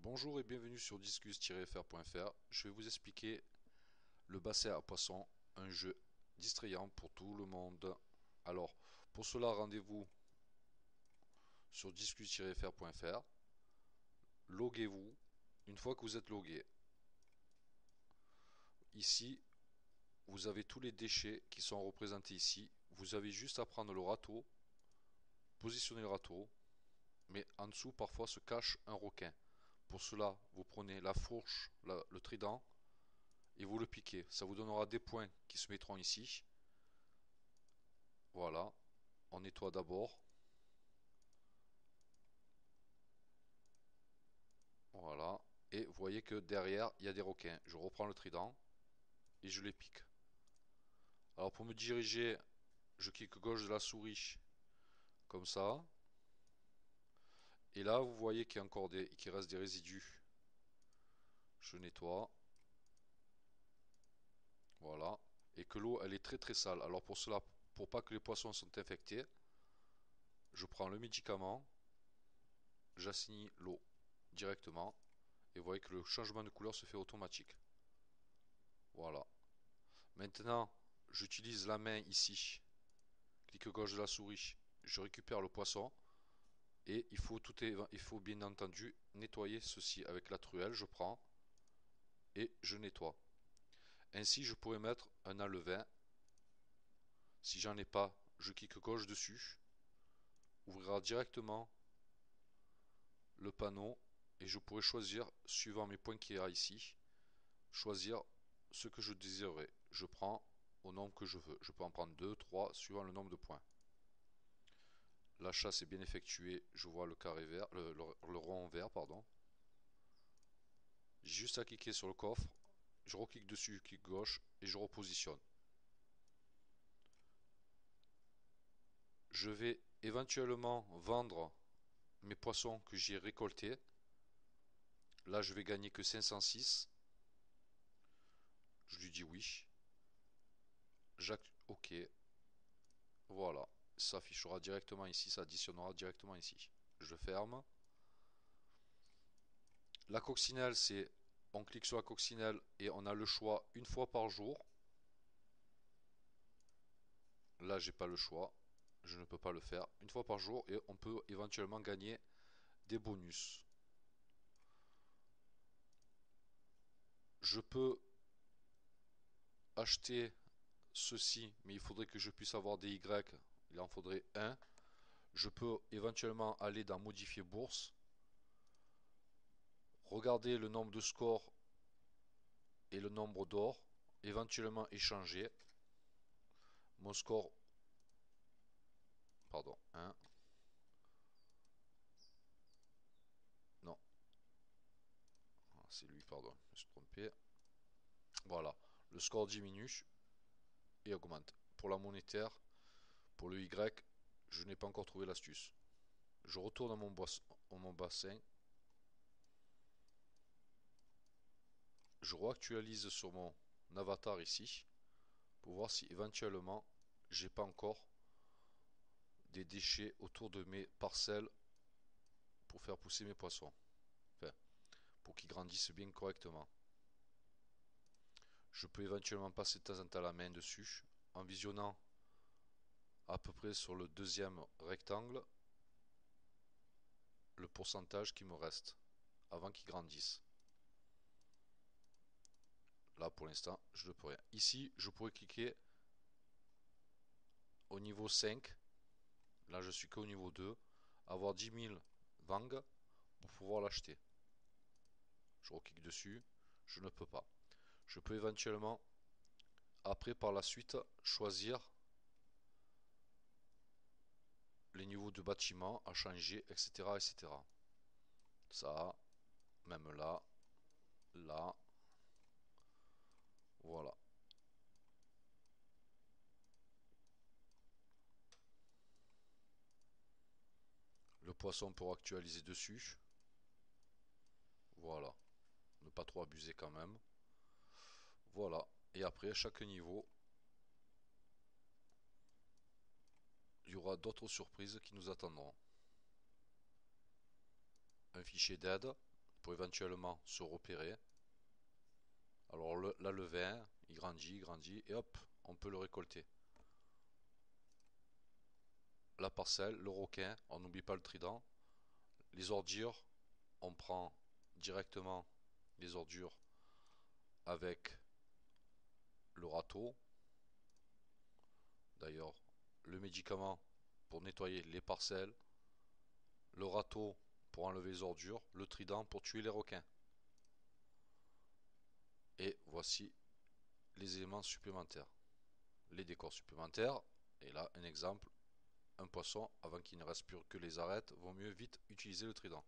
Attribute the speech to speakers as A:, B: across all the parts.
A: Bonjour et bienvenue sur discus-fr.fr. Je vais vous expliquer le bassin à poissons, un jeu distrayant pour tout le monde. Alors, pour cela, rendez-vous sur discus-fr.fr. Loguez-vous. Une fois que vous êtes logué, ici, vous avez tous les déchets qui sont représentés ici. Vous avez juste à prendre le râteau, positionner le râteau, mais en dessous, parfois, se cache un requin. Pour cela, vous prenez la fourche, le trident, et vous le piquez. Ça vous donnera des points qui se mettront ici. Voilà, on nettoie d'abord. Voilà, et vous voyez que derrière, il y a des requins. Je reprends le trident et je les pique. Alors pour me diriger, je clique gauche de la souris, comme ça. Et là, vous voyez qu'il y a encore qu'il reste des résidus. Je nettoie. Voilà. Et que l'eau, elle est très très sale. Alors pour cela, pour pas que les poissons soient infectés, je prends le médicament, j'assaini l'eau directement. Et vous voyez que le changement de couleur se fait automatique. Voilà. Maintenant, j'utilise la main ici. Clic gauche de la souris. Je récupère le poisson. Et il faut bien entendu nettoyer ceci avec la truelle. Je prends et je nettoie. Ainsi, je pourrais mettre un enlevain. Si j'en ai pas, je clique gauche dessus. Ouvrira directement le panneau. Et je pourrais choisir, suivant mes points qu'il y a ici, choisir ce que je désirerais. Je prends au nombre que je veux. Je peux en prendre 2, 3, suivant le nombre de points. La chasse est bien effectuée. Je vois le carré vert, le rond vert, pardon. J'ai juste à cliquer sur le coffre. Je reclique dessus, clic gauche et je repositionne. Je vais éventuellement vendre mes poissons que j'ai récoltés. Là, je vais gagner que 506. Je lui dis oui. OK. Voilà. Ça affichera directement ici, ça additionnera directement ici. Je ferme. La coccinelle, c'est on clique sur la coccinelle et on a le choix une fois par jour. Là, j'ai pas le choix. Je ne peux pas le faire une fois par jour et on peut éventuellement gagner des bonus. Je peux acheter ceci, mais il faudrait que je puisse avoir des Y. Il en faudrait un. Je peux éventuellement aller dans modifier bourse, regarder le nombre de scores et le nombre d'or, éventuellement échanger. Mon score, pardon, 1. Non, c'est lui, pardon, je me suis trompé. Voilà, le score diminue et augmente. Pour la monétaire, pour le Y, je n'ai pas encore trouvé l'astuce. Je retourne à mon bassin. Je réactualise sur mon avatar ici pour voir si éventuellement j'ai pas encore des déchets autour de mes parcelles pour faire pousser mes poissons. Enfin, pour qu'ils grandissent bien correctement. Je peux éventuellement passer de temps en temps la main dessus en visionnant à peu près sur le deuxième rectangle le pourcentage qui me reste avant qu'ils grandissent. Là pour l'instant je ne peux rien. Ici je pourrais cliquer au niveau 5. Là je suis qu'au niveau 2. Avoir 10 000 Vang pour pouvoir l'acheter. Je reclique dessus. Je ne peux pas. Je peux éventuellement après par la suite choisir les niveaux de bâtiment à changer, etc. etc. Ça, même là, là, voilà. Le poisson pour actualiser dessus. Voilà. Ne pas trop abuser quand même. Voilà. Et après, à chaque niveau, il y aura d'autres surprises qui nous attendront. Un fichier d'aide pour éventuellement se repérer. Alors là le vin, il grandit, et hop, on peut le récolter. La parcelle, le requin, on n'oublie pas le trident. Les ordures, on prend directement les ordures avec le râteau. D'ailleurs, le médicament pour nettoyer les parcelles, le râteau pour enlever les ordures, le trident pour tuer les requins. Et voici les éléments supplémentaires, les décors supplémentaires. Et là, un exemple, un poisson, avant qu'il ne reste plus que les arêtes, vaut mieux vite utiliser le trident.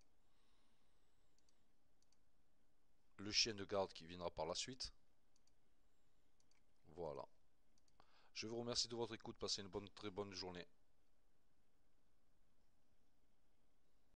A: Le chien de garde qui viendra par la suite. Voilà. Je vous remercie de votre écoute, passez une très bonne journée.